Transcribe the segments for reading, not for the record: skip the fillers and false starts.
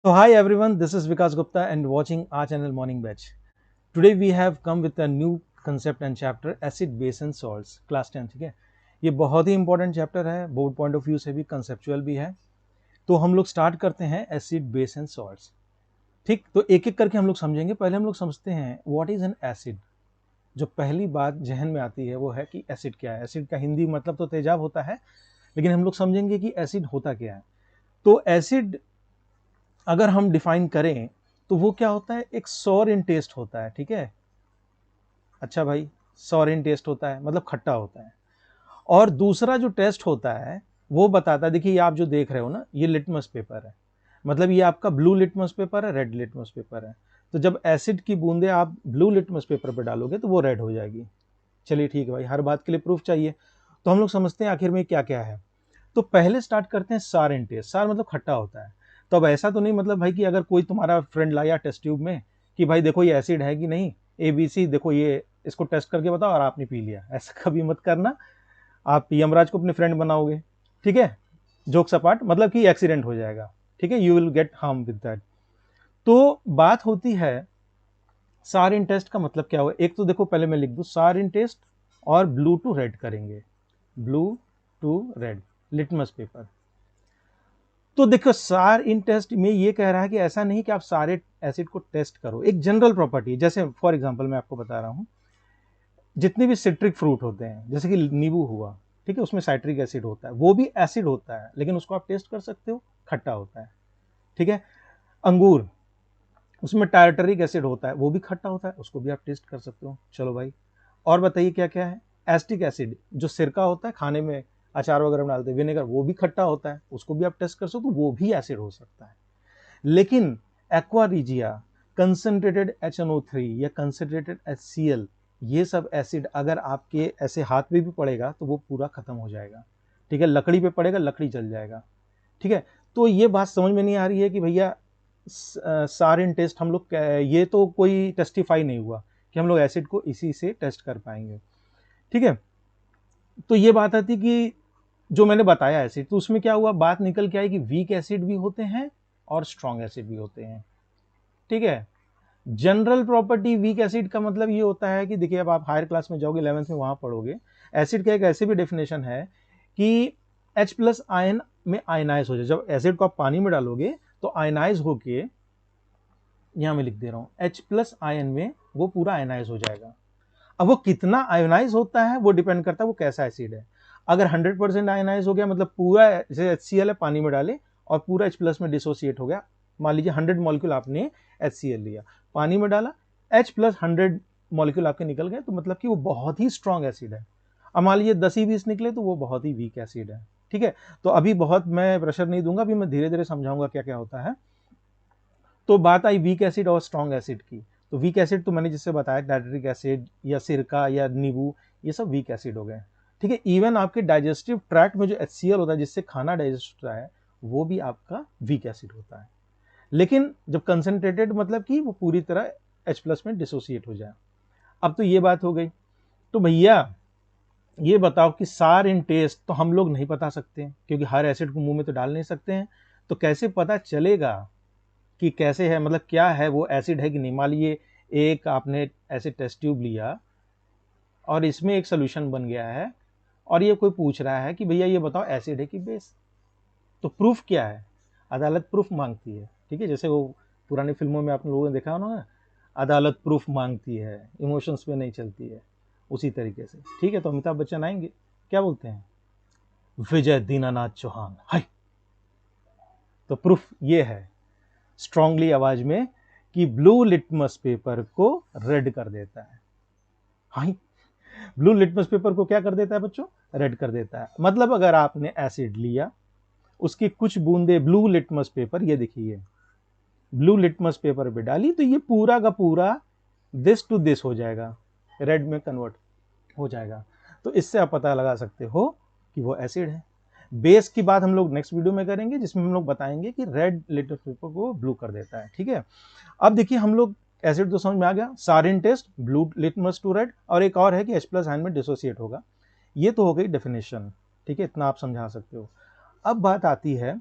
So hi everyone, this is Vikas Gupta and watching our channel Morning Batch. Today we have come with a new concept and chapter acid base and salts class 10। ठीक है, ये बहुत ही important chapter है, board point of view से भी conceptual भी है। तो हम लोग स्टार्ट करते हैं एसिड बेस एंड सॉल्ट्स। ठीक, तो एक एक करके हम लोग समझेंगे। पहले हम लोग समझते हैं व्हाट इज एन एसिड। जो पहली बात जहन में आती है वो है कि एसिड क्या है। एसिड का हिंदी मतलब तो तेजाब होता है, लेकिन हम लोग समझेंगे कि एसिड होता क्या है। तो एसिड अगर हम डिफाइन करें तो वो क्या होता है, एक सॉर इन टेस्ट होता है। ठीक है, अच्छा भाई, सॉर इन टेस्ट होता है मतलब खट्टा होता है। और दूसरा जो टेस्ट होता है वो बताता है, देखिए ये आप जो देख रहे हो ना, ये लिटमस पेपर है। मतलब ये आपका ब्लू लिटमस पेपर है, रेड लिटमस पेपर है। तो जब एसिड की बूंदे आप ब्लू लिटमस पेपर पर डालोगे तो वो रेड हो जाएगी। चलिए ठीक है भाई, हर बात के लिए प्रूफ चाहिए। तो हम लोग समझते हैं आखिर में क्या क्या है। तो पहले स्टार्ट करते हैं सार इन टेस्ट। सार मतलब खट्टा होता है। तो अब ऐसा तो नहीं मतलब भाई कि अगर कोई तुम्हारा फ्रेंड लाया टेस्ट ट्यूब में कि भाई देखो ये एसिड है कि नहीं, ABC देखो ये, इसको टेस्ट करके बताओ, और आपने पी लिया, ऐसा कभी मत करना। आप यमराज को अपने फ्रेंड बनाओगे। ठीक है, जोक्स अपार्ट, मतलब कि एक्सीडेंट हो जाएगा। ठीक है, you will get harm with that. तो बात होती है सार इन टेस्ट का मतलब क्या हुआ। एक तो देखो पहले मैं लिख दूं सार इन टेस्ट और ब्लू टू रेड करेंगे। Blue to red litmus paper. तो देखो सार इन टेस्ट में ये कह रहा है कि ऐसा नहीं कि आप सारे एसिड को टेस्ट करो, एक जनरल प्रॉपर्टी। जैसे फॉर एग्जांपल मैं आपको बता रहा हूं, जितने भी सिट्रिक फ्रूट होते हैं, जैसे कि नींबू हुआ, ठीक है, उसमें साइट्रिक एसिड होता है, वो भी एसिड होता है, लेकिन उसको आप टेस्ट कर सकते हो, खट्टा होता है। ठीक है, अंगूर, उसमें टायटरिक एसिड होता है, वो भी खट्टा होता है, उसको भी आप टेस्ट कर सकते हो। चलो भाई, और बताइए क्या क्या है। एस्टिक एसिड, जो सिरका होता है खाने में, अचार वगैरह में डालते हैं, विनेगर, वो भी खट्टा होता है, उसको भी आप टेस्ट कर सकते हो, वो भी एसिड हो सकता है। लेकिन एक्वा रिजिया, कंसंट्रेटेड HNO3 या कंसंट्रेटेड HCl, ये सब एसिड अगर आपके ऐसे हाथ में भी पड़ेगा तो वो पूरा खत्म हो जाएगा। ठीक है, लकड़ी पे पड़ेगा, लकड़ी जल जाएगा। ठीक है, तो ये बात समझ में नहीं आ रही है कि भैया सारिन टेस्ट हम लोग ये तो कोई टेस्टिफाई नहीं हुआ कि हम लोग एसिड को इसी से टेस्ट कर पाएंगे। ठीक है, तो ये बात आती कि जो मैंने बताया एसिड, तो उसमें क्या हुआ, बात निकल के आई कि वीक एसिड भी होते हैं और स्ट्रॉन्ग एसिड भी होते हैं। ठीक है, जनरल प्रॉपर्टी वीक एसिड का मतलब ये होता है कि देखिए, अब आप हायर क्लास में जाओगे, 11th में, वहां पढ़ोगे, एसिड का एक ऐसे भी डेफिनेशन है कि H+ आयन में आयनाइज हो जाए। जब एसिड को आप पानी में डालोगे तो आयनाइज होके, यहां मैं लिख दे रहा हूं, H+ आयन में वो पूरा आयनाइज हो जाएगा। अब वो कितना आयोनाइज होता है वो डिपेंड करता है वो कैसा एसिड है। अगर 100% आयोनाइज हो गया, मतलब पूरा, जैसे HCl है, पानी में डाले और पूरा H+ में डिसोसिएट हो गया। मान लीजिए 100 मॉलिक्यूल आपने HCl लिया, पानी में डाला, H+ 100 मॉलिक्यूल आपके निकल गए, तो मतलब कि वो बहुत ही स्ट्रॉन्ग एसिड है। अब मान लीजिए 10 ही 20 निकले तो वो बहुत ही वीक एसिड है। ठीक है, तो अभी बहुत मैं प्रेशर नहीं दूंगा, अभी मैं धीरे धीरे समझाऊंगा क्या क्या होता है। तो बात आई वीक एसिड और स्ट्रॉन्ग एसिड की। तो वीक एसिड तो मैंने जिससे बताया, डायट्रिक एसिड या सिरका या नींबू, ये सब वीक एसिड हो गए। ठीक है, इवन आपके डाइजेस्टिव ट्रैक्ट में जो HCl होता है, जिससे खाना डाइजेस्ट होता है, वो भी आपका वीक एसिड होता है। लेकिन जब कंसंट्रेटेड, मतलब कि वो पूरी तरह H+ में डिसोसिएट हो जाए। अब तो ये बात हो गई। तो भैया ये बताओ कि सार इन टेस्ट तो हम लोग नहीं बता सकते, क्योंकि हर एसिड को मुंह में तो डाल नहीं सकते हैं। तो कैसे पता चलेगा कि कैसे है, मतलब क्या है, वो एसिड है कि नहीं। मान लीजिए एक आपने ऐसे टेस्ट ट्यूब लिया और इसमें एक सोल्यूशन बन गया है, और ये कोई पूछ रहा है कि भैया ये बताओ एसिड है कि बेस। तो प्रूफ क्या है, अदालत प्रूफ मांगती है। ठीक है, जैसे वो पुरानी फिल्मों में आप लोगों ने देखा होगा ना, अदालत प्रूफ मांगती है, इमोशंस पे नहीं चलती है, उसी तरीके से। ठीक है, तो अमिताभ बच्चन आएंगे, क्या बोलते हैं, विजय दीनानाथ चौहान हाय। तो प्रूफ ये है स्ट्रांगली आवाज में कि ब्लू लिटमस पेपर को रेड कर देता है। हाँ, ब्लू लिटमस पेपर को क्या कर देता है बच्चों, रेड कर देता है। मतलब अगर आपने एसिड लिया, उसकी कुछ बूंदे ब्लू लिटमस पेपर, ये देखिए, ब्लू लिटमस पेपर पे डाली, तो ये पूरा का पूरा दिस टू दिस हो जाएगा, रेड में कन्वर्ट हो जाएगा। तो इससे आप पता लगा सकते हो कि वो एसिड है। बेस की बात हम लोग नेक्स्ट वीडियो में करेंगे, जिसमें हम लोग बताएंगे कि रेड लिटमस पेपर को ब्लू कर देता है। ठीक है, अब देखिए हम लोग, एसिड तो समझ में आ गया, sarin test, blue litmus to red, और एक और है कि H+ आयन में डिसोसिएट होगा। ये तो हो गई डेफिनेशन। ठीक है, इतना आप समझा सकते हो। अब बात आती है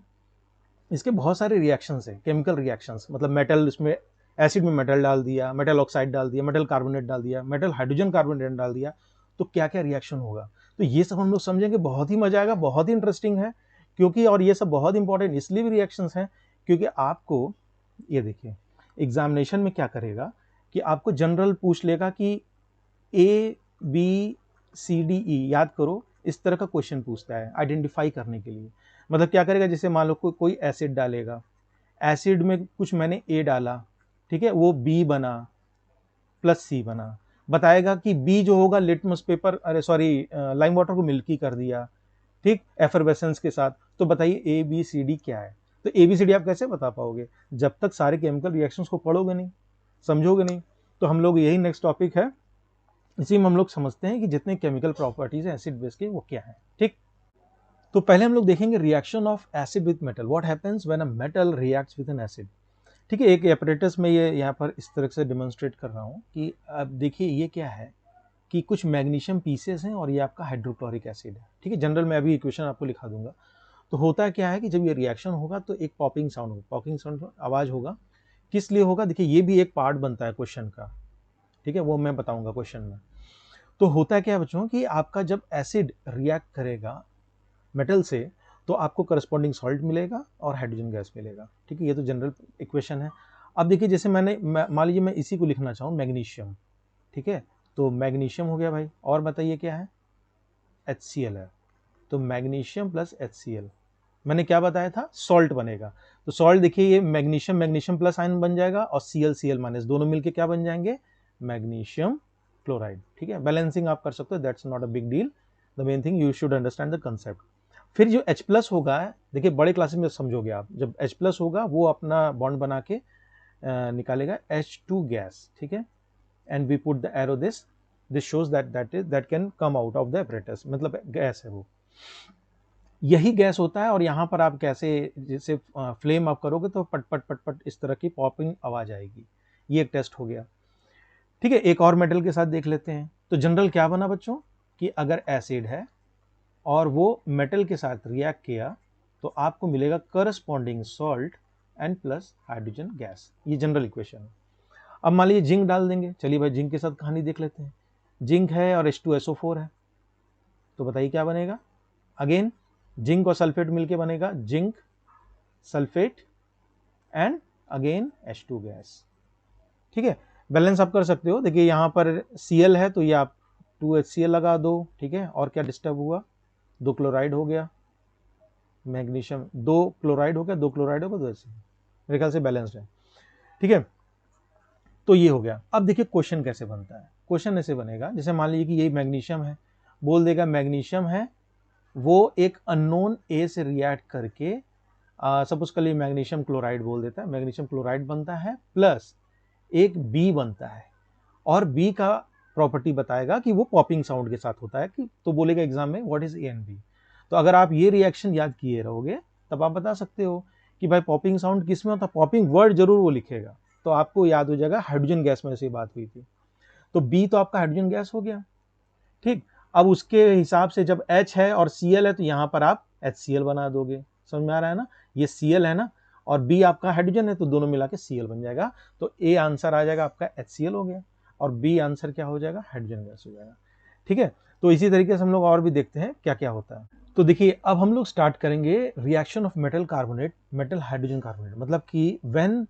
इसके बहुत सारे रिएक्शंस हैं, केमिकल रिएक्शंस, मतलब मेटल, इसमें एसिड में मेटल डाल दिया, मेटल ऑक्साइड डाल दिया, मेटल कार्बोनेट डाल दिया, मेटल हाइड्रोजन कार्बोनेट डाल दिया, तो क्या क्या रिएक्शन होगा। तो ये सब हम लोग समझेंगे, बहुत ही मजा आएगा, बहुत ही इंटरेस्टिंग है। क्योंकि और ये सब बहुत इंपॉर्टेंट इसलिए भी रिएक्शंस हैं क्योंकि आपको ये देखिए एग्जामिनेशन में क्या करेगा कि आपको जनरल पूछ लेगा कि A B C D E याद करो, इस तरह का क्वेश्चन पूछता है आइडेंटिफाई करने के लिए। मतलब क्या करेगा, जैसे मान लो कोई एसिड डालेगा, एसिड में कुछ मैंने ए डाला, ठीक है, वो बी बना प्लस सी बना, बताएगा कि बी जो होगा लिटमस पेपर, अरे सॉरी लाइम वाटर को मिल्की कर दिया, ठीक, एफरवेसेंस के साथ। तो बताइए ए बी सी डी क्या है। तो ए बी सी डी आप कैसे बता पाओगे जब तक सारे केमिकल रिएक्शंस को पढ़ोगे नहीं, समझोगे नहीं। तो हम लोग यही नेक्स्ट टॉपिक है, इसी में हम लोग समझते हैं कि जितने केमिकल प्रॉपर्टीज हैं एसिड बेस के वो क्या है। ठीक, तो पहले हम लोग देखेंगे reaction of acid with metal, what happens when a metal reacts with N acid. ठीक है, एक एपरेटस में ये यहाँ पर इस तरह से डेमोन्स्ट्रेट कर रहा हूँ कि अब देखिए ये क्या है कि कुछ मैग्नीशियम पीसेस हैं और ये आपका हाइड्रोक्लोरिक एसिड है। ठीक है, जनरल मैं अभी इक्वेशन आपको लिखा दूंगा। तो होता क्या है कि जब ये रिएक्शन होगा तो एक पॉपिंग साउंड होगा, पॉपिंग साउंड आवाज होगा। किस लिए होगा, देखिए ये भी एक पार्ट बनता है क्वेश्चन का, ठीक है, वो मैं बताऊंगा क्वेश्चन में। तो होता क्या है बच्चों कि आपका जब एसिड रिएक्ट करेगा मेटल से तो आपको करस्पॉन्डिंग सॉल्ट मिलेगा और हाइड्रोजन गैस मिलेगा। ठीक है, ये तो जनरल इक्वेशन है। अब देखिए जैसे मैंने मान लीजिए मैं इसी को लिखना चाहूँ मैग्नीशियम, ठीक है, तो मैग्नीशियम हो गया भाई, और बताइए क्या है, HCl है। तो मैग्नीशियम प्लस HCl, मैंने क्या बताया था, सॉल्ट बनेगा। तो सॉल्ट देखिए ये मैग्नीशियम मैग्नीशियम प्लस आयन बन जाएगा और Cl माइनस, दोनों मिलके क्या बन जाएंगे, मैग्नीशियम क्लोराइड। ठीक है, बैलेंसिंग आप कर सकते हो, that's not a big deal, the main thing you should understand the concept. फिर जो H प्लस होगा, देखिए बड़े क्लासेस में समझोगे आप, जब H प्लस होगा वो अपना बॉन्ड बना के निकालेगा H2 गैस। ठीक है, and we put the arrow this shows that can come out of the apparatus, मतलब गैस है वो, यही गैस होता है। और यहाँ पर आप कैसे जैसे फ्लेम आप करोगे तो पट पट पट पट इस तरह की पॉपिंग आवाज आएगी। ये एक टेस्ट हो गया। ठीक है, एक और मेटल के साथ देख लेते हैं। तो जनरल क्या बना बच्चों कि अगर एसिड है और वो मेटल के साथ रिएक्ट किया तो आपको मिलेगा corresponding salt and plus hydrogen gas. ये जनरल इक्वेशन है। अब मान लीजिए जिंक डाल देंगे, चलिए भाई जिंक के साथ कहानी देख लेते हैं। जिंक है और H2SO4 है, तो बताइए क्या बनेगा, अगेन जिंक और सल्फेट मिलके बनेगा zinc sulphate and again H2 gas. ठीक है, बैलेंस आप कर सकते हो, देखिए यहाँ पर Cl है तो ये आप 2HCl लगा दो। ठीक है, और क्या डिस्टर्ब हुआ, 2 क्लोराइड हो गया, मैग्नीशियम 2 क्लोराइड हो गया, 2 क्लोराइड हो गया, 2 HCl, मेरे ख्याल से बैलेंस्ड है। ठीक है, तो ये हो गया। अब देखिए क्वेश्चन कैसे बनता है, क्वेश्चन ऐसे बनेगा जैसे मान लीजिए कि ये मैग्नीशियम है, बोल देगा मैग्नीशियम है, वो एक अननोन ए से रिएक्ट करके सपोज कर लिए मैग्नीशियम क्लोराइड बोल देता है, मैग्नीशियम क्लोराइड बनता है प्लस एक बी बनता है, और बी का प्रॉपर्टी बताएगा कि वो पॉपिंग साउंड के साथ होता है कि, तो बोलेगा एग्जाम में what is a and b. तो अगर आप ये रिएक्शन याद किए रहोगे तब आप बता सकते हो कि भाई पॉपिंग साउंड किस में होता है, पॉपिंग वर्ड जरूर वो लिखेगा तो आपको याद हो जाएगा हाइड्रोजन गैस में से बात हुई थी। तो बी तो आपका हाइड्रोजन गैस हो गया। ठीक, अब उसके हिसाब से जब H है और Cl है तो यहाँ पर आप HCl बना दोगे, समझ में आ रहा है ना, ये Cl है ना और B आपका हाइड्रोजन है तो दोनों मिला के Cl बन जाएगा। तो A आंसर आ जाएगा आपका HCl हो गया और B आंसर क्या हो जाएगा, हाइड्रोजन गैस हो जाएगा। ठीक है, तो इसी तरीके से हम लोग और भी देखते हैं क्या क्या होता है। तो देखिए अब हम लोग स्टार्ट करेंगे reaction of metal carbonate metal hydrogen carbonate, मतलब कि व्हेन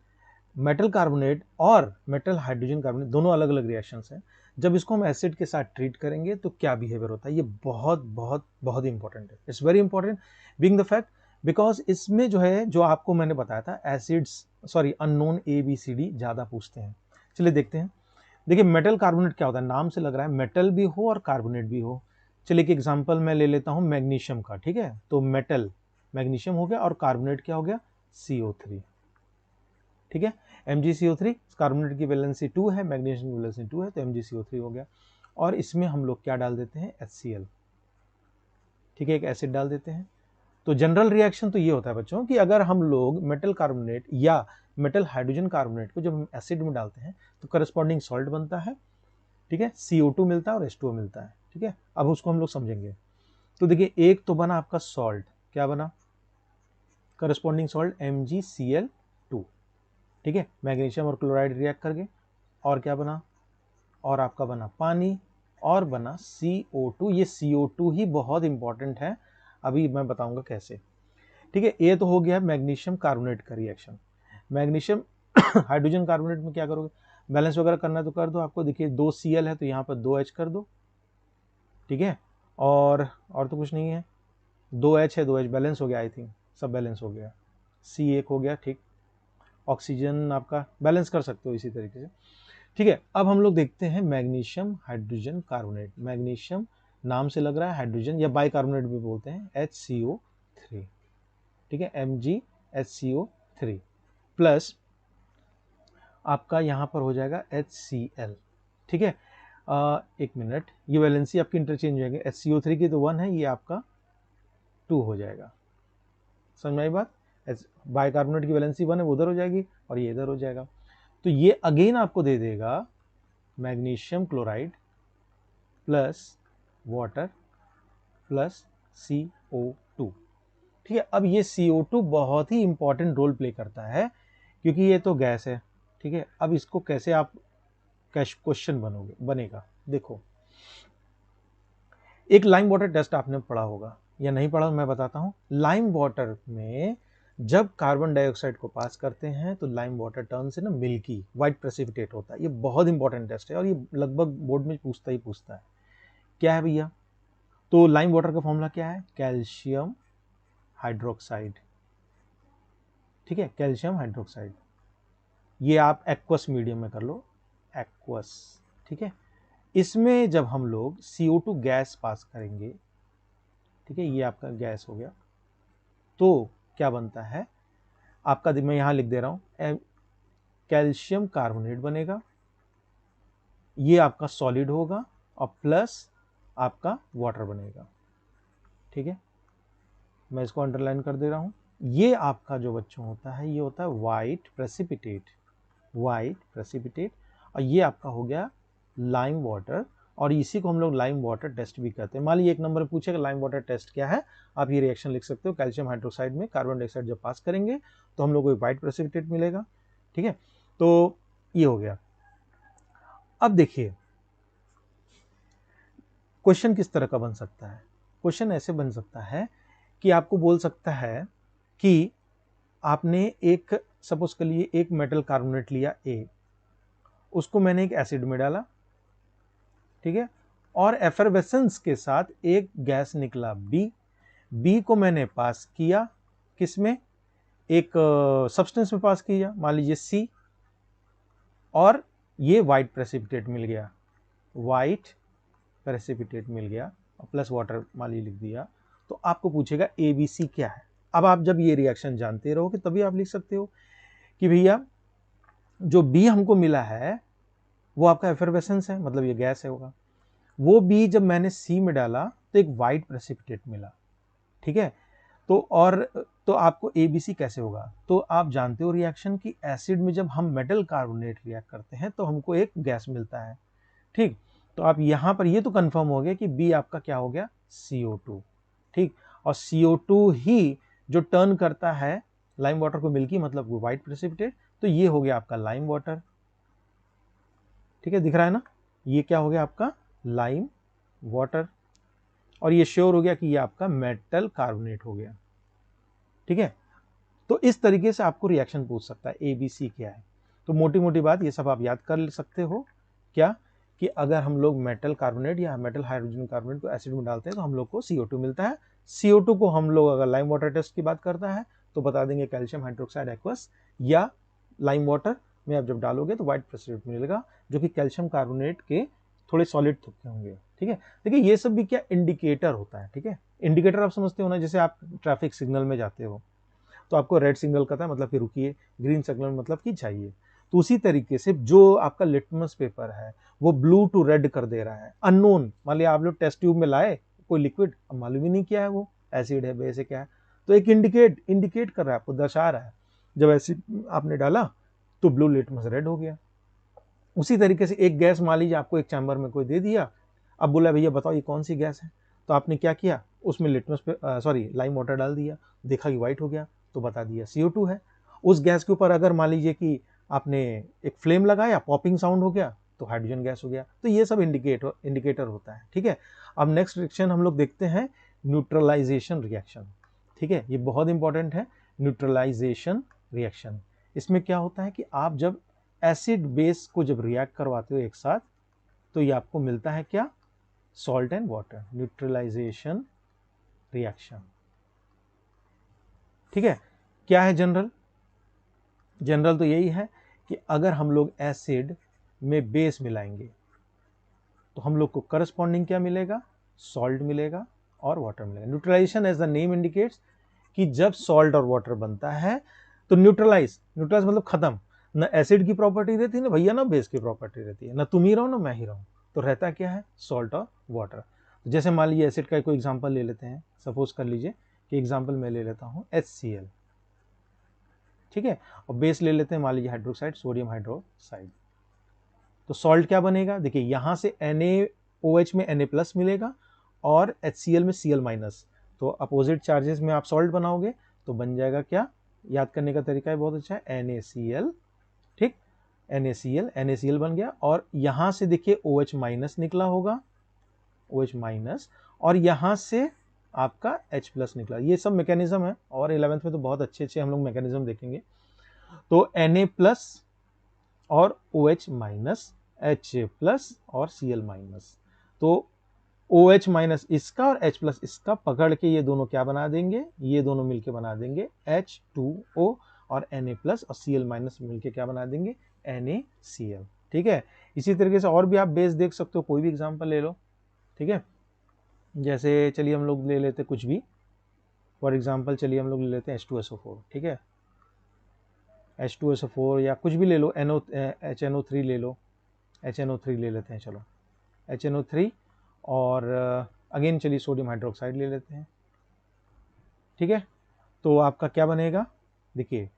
मेटल कार्बोनेट और मेटल हाइड्रोजन कार्बोनेट दोनों अलग अलग रिएक्शंस हैं, जब इसको हम एसिड के साथ ट्रीट करेंगे तो क्या बिहेवियर होता है। ये बहुत बहुत बहुत इंपॉर्टेंट है, it's very important being the fact, because इसमें जो है जो आपको मैंने बताया था एसिड्स सॉरी अननोन ABCD ज्यादा पूछते हैं। चलिए देखते हैं। देखिए मेटल कार्बोनेट क्या होता है, नाम से लग रहा है मेटल भी हो और कार्बोनेट भी हो। चलिए एक एग्जांपल मैं ले लेता हूं मैग्नीशियम का। ठीक है, तो मेटल मैग्नीशियम हो गया और कार्बोनेट क्या हो गया, CO3। ठीक है, MgCO3, कार्बोनेट की वैलेंसी 2 है, मैग्नीशियम की वैलेंसी 2 है, तो MgCO3 हो गया। और इसमें हम लोग क्या डाल देते हैं, HCl। ठीक है, एक एसिड डाल देते हैं। तो जनरल रिएक्शन तो ये होता है बच्चों कि अगर हम लोग मेटल कार्बोनेट या मेटल हाइड्रोजन कार्बोनेट को जब हम एसिड में डालते हैं तो करस्पॉन्डिंग सॉल्ट बनता है। ठीक है, CO2 मिलता है और H2O मिलता है। ठीक है, अब उसको हम लोग समझेंगे। तो देखिए एक तो बना आपका सॉल्ट, क्या बना, करस्पॉन्डिंग सॉल्ट MgCl2, ठीक है। मैग्नीशियम और क्लोराइड रिएक्ट करके और क्या बना, और आपका बना पानी और बना CO2। ये CO2 ही बहुत इंपॉर्टेंट है, अभी मैं बताऊंगा कैसे, ठीक है। ये तो हो गया मैग्नीशियम कार्बोनेट का रिएक्शन। मैग्नीशियम हाइड्रोजन कार्बोनेट में क्या करोगे, बैलेंस वगैरह करना है तो कर दो। आपको देखिए 2 Cl है तो यहाँ पर 2H कर दो, ठीक है। और तो कुछ नहीं है, 2H है, 2H बैलेंस हो गया, आई थिंक सब बैलेंस हो गया। C1 हो गया, ठीक। ऑक्सीजन आपका बैलेंस कर सकते हो इसी तरीके से, ठीक है। अब हम लोग देखते हैं मैग्नीशियम हाइड्रोजन कार्बोनेट। मैग्नीशियम नाम से लग रहा है, हाइड्रोजन या बाइकार्बोनेट भी बोलते हैं, HCO3, ठीक है, MgHCO3 प्लस आपका यहाँ पर हो जाएगा HCl, ठीक है। एक मिनट, ये वैलेंसी आपकी इंटरचेंज हो जाएगी, HCO3 की तो 1 है, ये आपका 2 हो जाएगा। समझ में आई बात, बाइकार्बोनेट की वैलेंसी 1 है, वो उधर हो जाएगी और ये इधर हो जाएगा। तो ये अगेन आपको दे देगा magnesium chloride plus water plus CO2, ठीक है। अब ये CO2 बहुत ही इंपॉर्टेंट रोल प्ले करता है क्योंकि ये तो गैस है, ठीक है। अब इसको कैसे आप क्वेश्चन बनेगा, देखो एक लाइम वाटर टेस्ट आपने पढ़ा होगा या नहीं पढ़ा, मैं बताता हूं। लाइम वाटर में जब कार्बन डाइऑक्साइड को पास करते हैं तो लाइम वाटर टर्न से ना मिल्की व्हाइट प्रेसिपिटेट होता है। ये बहुत इंपॉर्टेंट टेस्ट है और ये लगभग बोर्ड में पूछता है। क्या है भैया, तो लाइम वाटर का फॉर्मूला क्या है, कैल्शियम हाइड्रोक्साइड, ठीक है, कैल्शियम हाइड्रोक्साइड। ये आप एक्वस मीडियम में कर लो, एक्वस, ठीक है। इसमें जब हम लोग CO2 गैस पास करेंगे, ठीक है, ये आपका गैस हो गया, तो क्या बनता है आपका, मैं यहां लिख दे रहा हूं, कैल्शियम कार्बोनेट बनेगा, ये आपका सॉलिड होगा और प्लस आपका वाटर बनेगा, ठीक है। मैं इसको अंडरलाइन कर दे रहा हूं। ये आपका जो बच्चों होता है ये होता है व्हाइट प्रेसिपिटेट, और ये आपका हो गया लाइम वाटर, और इसी को हम लोग लाइम वाटर टेस्ट भी कहते हैं। मान लीजिए एक नंबर पूछेगा लाइम वाटर टेस्ट क्या है, आप ये रिएक्शन लिख सकते हो, कैल्शियम हाइड्रोक्साइड में कार्बन डाइऑक्साइड जब पास करेंगे तो हम लोग को व्हाइट प्रेसिपिटेट मिलेगा, ठीक है। तो ये हो गया। अब देखिए क्वेश्चन किस तरह का बन सकता है, क्वेश्चन ऐसे बन सकता है कि आपको बोल सकता है कि आपने एक, सपोज के लिए एक मेटल कार्बोनेट लिया A, उसको मैंने एक एसिड में डाला, ठीक है, और एफरवेसेंस के साथ एक गैस निकला B को मैंने पास किया किसमें, एक सब्सटेंस में पास किया, मान लीजिए C, और ये व्हाइट प्रेसिपिटेट मिल गया, व्हाइट प्रेसिपिटेट मिल गया और प्लस वाटर मान लीजिए लिख दिया। तो आपको पूछेगा ABC क्या है। अब आप जब ये रिएक्शन जानते रहोगे तभी आप लिख सकते हो कि भैया जो B हमको मिला है वो आपका एफरवेसेंस है, मतलब ये गैस है होगा, वो B जब मैंने C में डाला तो एक व्हाइट प्रेसिपिटेट मिला, ठीक है। तो आपको ABC कैसे होगा, तो आप जानते हो रिएक्शन की एसिड में जब हम मेटल कार्बोनेट रिएक्ट करते हैं तो हमको एक गैस मिलता है, ठीक। तो आप यहां पर ये तो कंफर्म हो गया कि B आपका क्या हो गया, CO2, ठीक। और CO2 ही जो टर्न करता है लाइम वाटर को मिल्की, मतलब वो व्हाइट प्रेसिपिटेट, तो ये हो गया आपका लाइम वाटर, ठीक है, दिख रहा है ना, ये क्या हो गया आपका लाइम वाटर, और ये श्योर हो गया कि ये आपका मेटल कार्बोनेट हो गया, ठीक है। तो इस तरीके से आपको रिएक्शन पूछ सकता है ABC क्या है। तो मोटी मोटी बात ये सब आप याद कर सकते हो क्या, कि अगर हम लोग मेटल कार्बोनेट या मेटल हाइड्रोजन कार्बोनेट को एसिड में डालते हैं तो हम लोग को CO2 मिलता है। CO2 को हम लोग अगर लाइम वाटर टेस्ट की बात करता है तो बता देंगे कैल्शियम हाइड्रोक्साइड एक्वस, या लाइम वाटर में आप जब डालोगे तो व्हाइट प्रेसिपिटेट मिलेगा जो कि कैल्शियम कार्बोनेट के थोड़े सॉलिड थोके होंगे, ठीक है। देखिए ये सब भी क्या इंडिकेटर होता है, ठीक है। इंडिकेटर आप समझते हो ना, जैसे आप ट्रैफिक सिग्नल में जाते हो तो आपको रेड सिग्नल करता है मतलब कि रुकिए, ग्रीन सिग्नल मतलब कि जाइए। तो उसी तरीके से जो आपका लिटमस पेपर है वो ब्लू टू रेड कर दे रहा है, अननोन, मान लिया आप लोग टेस्ट ट्यूब में लाए कोई लिक्विड, अब मालूम ही नहीं क्या है, वो एसिड है बेस है क्या है, तो एक इंडिकेट कर रहा है, आपको दर्शा रहा है, जब एसिड आपने डाला तो ब्लू लिटमस रेड हो गया। उसी तरीके से एक गैस मान लीजिए आपको एक चैम्बर में कोई दे दिया, अब बोला भैया बताओ ये कौन सी गैस है, तो आपने क्या किया, उसमें लिटमस पे लाइम वाटर डाल दिया, देखा कि व्हाइट हो गया, तो बता दिया CO2 है। उस गैस के ऊपर अगर मान लीजिए कि आपने एक फ्लेम लगाया, पॉपिंग साउंड हो गया, तो हाइड्रोजन गैस हो गया। तो ये सब इंडिकेटर होता है, ठीक है। अब नेक्स्ट रिएक्शन हम लोग देखते हैं न्यूट्रलाइजेशन रिएक्शन, ठीक है। ये बहुत इंपॉर्टेंट है, न्यूट्रलाइजेशन रिएक्शन। इसमें क्या होता है कि आप जब एसिड बेस को जब रिएक्ट करवाते हो एक साथ, तो ये आपको मिलता है क्या, salt and water, neutralisation reaction, ठीक है। क्या है जनरल? जनरल तो यही है कि अगर हम लोग एसिड में बेस मिलाएंगे तो हम लोग को करस्पॉन्डिंग क्या मिलेगा, सॉल्ट मिलेगा और वाटर मिलेगा। Neutralisation as the name indicates कि जब सॉल्ट और वाटर बनता है तो न्यूट्रलाइज मतलब खत्म, ना एसिड की प्रॉपर्टी रहती है ना भैया ना बेस की प्रॉपर्टी रहती है, ना तुम ही रहो ना मैं ही रहूं, तो रहता क्या है, सॉल्ट और वाटर। तो जैसे मान लीजिए एसिड का कोई एग्जांपल ले लेते हैं, सपोज कर लीजिए कि एग्जांपल मैं ले लेता हूं HCl, ठीक है, और बेस ले लेते हैं मान लीजिए हाइड्रोक्साइड, सोडियम हाइड्रोक्साइड। तो सॉल्ट क्या बनेगा, देखिए यहां से NaOH में Na+ मिलेगा और HCl में Cl-, तो अपोजिट चार्जेस में आप सॉल्ट बनाओगे तो बन जाएगा क्या, याद करने का तरीका है बहुत अच्छा है, NaCl, ठीक, NaCl बन गया। और यहां से देखिए OH- निकला होगा, OH-, और यहां से आपका H+ निकला। ये सब मैकेनिज्म है और 11th में तो बहुत अच्छे अच्छे हम लोग मैकेनिज्म देखेंगे। तो Na+ और OH-, H+ और Cl-। तो OH- इसका और H+ इसका पकड़ के ये दोनों क्या बना देंगे, ये दोनों मिलके बना देंगे H2O, और Na+ और Cl- मिलके क्या बना देंगे, NaCl, ठीक है। इसी तरीके से और भी आप बेस देख सकते हो, कोई भी एग्जांपल ले लो, ठीक है। जैसे चलिए हम लोग ले लेते कुछ भी, फॉर एग्जांपल चलिए हम लोग ले लेते हैं H2SO4, ठीक है, H2SO4 या कुछ भी ले लो, HNO3 ले लो, HNO3 ले लेते हैं, चलो HNO3, और अगेन चलिए सोडियम हाइड्रोक्साइड ले लेते हैं, ठीक है। तो आपका क्या बनेगा, देखिए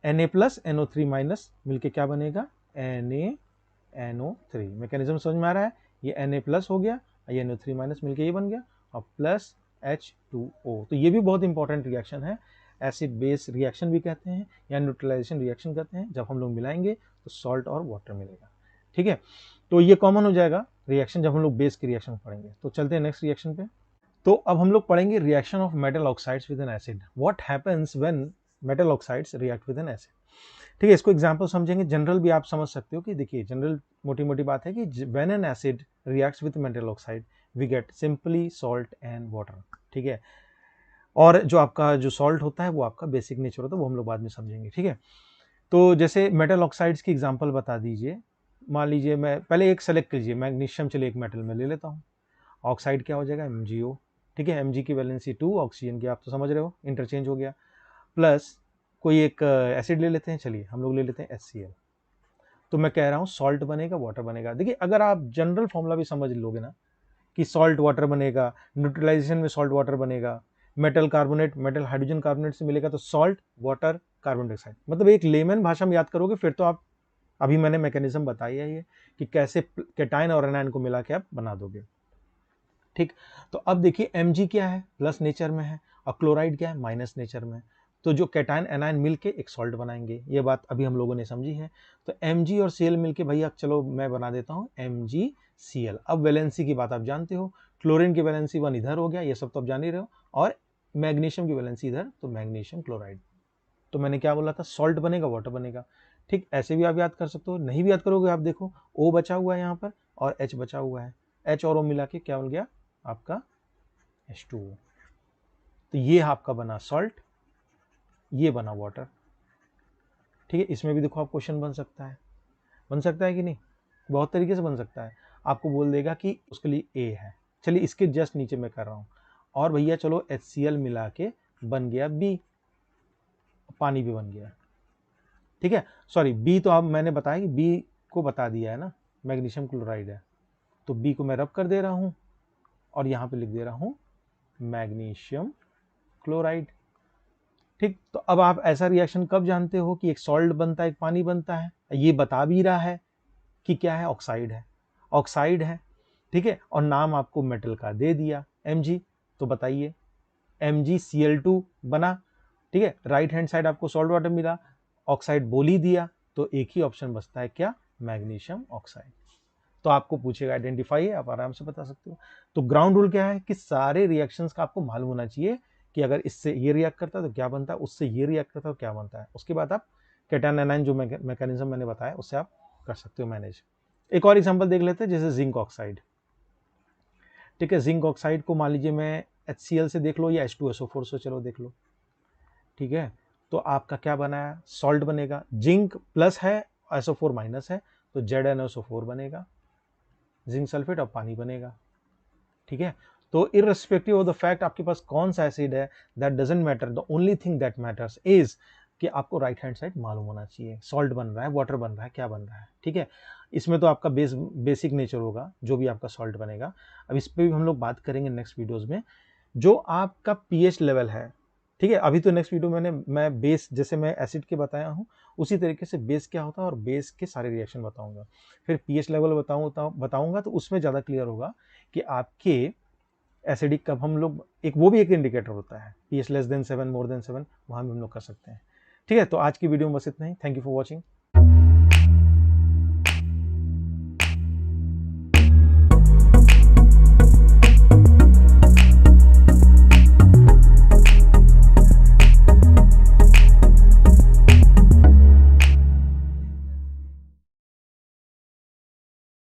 Na+ NO3- मिलके क्या बनेगा, NaNO3। मैकेनिज्म समझ में आ रहा है, ये Na+ हो गया, ये NO3- मिलके ये बन गया, और प्लस H2O। तो ये भी बहुत इंपॉर्टेंट रिएक्शन है, एसिड बेस रिएक्शन भी कहते हैं या न्यूट्रलाइजेशन रिएक्शन कहते हैं। जब हम लोग मिलाएंगे तो सॉल्ट और वाटर मिलेगा, ठीक है। तो ये कॉमन हो जाएगा रिएक्शन जब हम लोग बेस की रिएक्शन पढ़ेंगे। तो चलते हैं नेक्स्ट रिएक्शन पे। तो अब हम लोग पढ़ेंगे reaction of metal oxides with N acid, what happens when metal oxides react with N acid, ठीक है। इसको एग्जांपल समझेंगे, जनरल भी आप समझ सकते हो कि देखिए जनरल मोटी मोटी बात है कि when an acid reacts with metal oxide we get simply salt and water, ठीक है। और जो आपका जो सॉल्ट होता है वो आपका बेसिक नेचर होता है, वो हम लोग बाद में समझेंगे, ठीक है। तो जैसे मेटल ऑक्साइड्स की एग्जांपल बता दीजिए, मान लीजिए मैं पहले एक सेलेक्ट कीजिए, मैग्नीशियम चलिए एक मेटल में ले लेता हूँ, ऑक्साइड क्या हो जाएगा, MgO, ठीक है। Mg की वैलेंसी 2, ऑक्सीजन की आप तो समझ रहे हो, इंटरचेंज हो गया, प्लस कोई एक एसिड ले लेते हैं, चलिए हम लोग ले लेते हैं HCl। तो मैं कह रहा हूँ सॉल्ट बनेगा, वाटर बनेगा। देखिए अगर आप जनरल फॉर्मूला भी समझ लोगे ना कि सॉल्ट वाटर बनेगा, न्यूट्रलाइजेशन में सॉल्ट वाटर बनेगा, metal carbonate metal hydrogen carbonate से मिलेगा, तो सॉल्ट वाटर कार्बन डाइऑक्साइड, मतलब एक लेमन भाषा में याद करोगे फिर तो आप, अभी मैंने मैकेनिज्म बताया है ये कि कैसे कैटायन और एनायन को मिला के आप बना दोगे, ठीक। तो अब देखिए Mg क्या है, प्लस नेचर में है, और क्लोराइड क्या है, माइनस नेचर में है। तो जो कैटायन एनायन मिलके एक सॉल्ट बनाएंगे, ये बात अभी हम लोगों ने समझी है। तो Mg और Cl मिलके भैया चलो मैं बना देता हूँ MgCl। अब वैलेंसी की बात आप जानते हो, क्लोरीन की वैलेंसी 1 इधर हो गया, ये सब तो आप जान ही रहे हो, और मैग्नीशियम की वैलेंसी इधर, तो मैग्नीशियम क्लोराइड। तो मैंने क्या बोला था, सॉल्ट बनेगा, वाटर बनेगा, ठीक। ऐसे भी आप याद कर सकते हो, नहीं भी याद करोगे आप देखो O बचा हुआ है यहाँ पर और H बचा हुआ है, H और O मिला के क्या बन गया आपका H2O। तो ये आपका बना सॉल्ट, ये बना वाटर, ठीक है। इसमें भी देखो आप क्वेश्चन बन सकता है कि नहीं, बहुत तरीके से बन सकता है। आपको बोल देगा कि उसके लिए A है, चलिए इसके जस्ट नीचे मैं कर रहा हूँ, और भैया चलो HCl मिला के बन गया B, पानी भी बन गया, ठीक है। सॉरी B तो अब मैंने बताया कि B को बता दिया है ना, मैग्नीशियम क्लोराइड है, तो B को मैं रब कर दे रहा हूँ और यहाँ पे लिख दे रहा हूँ मैग्नीशियम क्लोराइड, ठीक। तो अब आप ऐसा रिएक्शन कब जानते हो कि एक सॉल्ट बनता है, एक पानी बनता है, ये बता भी रहा है कि क्या है, ऑक्साइड है, ठीक है। और नाम आपको मेटल का दे दिया Mg, तो बताइए MgCl2 बना, ठीक है, राइट हैंड साइड आपको सॉल्ट वाटर मिला, ऑक्साइड बोल ही दिया, तो एक ही ऑप्शन बचता है क्या, मैग्नीशियम ऑक्साइड। तो आपको पूछेगा आइडेंटिफाई है, आप आराम से बता सकते हो। तो ग्राउंड रूल क्या है कि सारे रिएक्शंस का आपको मालूम होना चाहिए कि अगर इससे ये रिएक्ट करता है तो क्या बनता है, उससे ये रिएक्ट करता है तो क्या बनता है। उसके बाद आप कैटायन एनायन जो मैकेनिज्म मैंने बताया उससे आप कर सकते हो मैनेज। एक और एग्जांपल देख लेते हैं, जैसे जिंक ऑक्साइड। ठीक है, जिंक ऑक्साइड को मान लीजिए मैं HCl से देख लो या H2SO4 से चलो देख लो। ठीक है, तो आपका क्या बना है, सॉल्ट बनेगा। जिंक प्लस है, SO4 माइनस है, तो ZnSO4 बनेगा, जिंक सल्फेट और पानी बनेगा। ठीक है, तो इररिस्पेक्टिव ऑफ द फैक्ट आपके पास कौन सा एसिड है, that doesn't matter, the only thing that matters is कि आपको राइट हैंड साइड मालूम होना चाहिए, सॉल्ट बन रहा है, वाटर बन रहा है, क्या बन रहा है। ठीक है, इसमें तो आपका बेसिक नेचर होगा जो भी आपका सॉल्ट बनेगा। अब इस पर भी हम लोग बात करेंगे नेक्स्ट वीडियोज में। जो आपका पीएच लेवल है, ठीक है, अभी तो नेक्स्ट वीडियो मैं बेस, जैसे मैं एसिड के बताया हूँ उसी तरीके से बेस क्या होता है और बेस के सारे रिएक्शन बताऊंगा। फिर पीएच लेवल बताऊंगा तो उसमें ज़्यादा क्लियर होगा कि आपके एसिडिक कब हम लोग, एक वो भी एक इंडिकेटर होता है, pH less than 7 more than 7, वहाँ भी हम लोग कर सकते हैं। ठीक है, तो आज की वीडियो में बस इतना ही। Thank you for watching.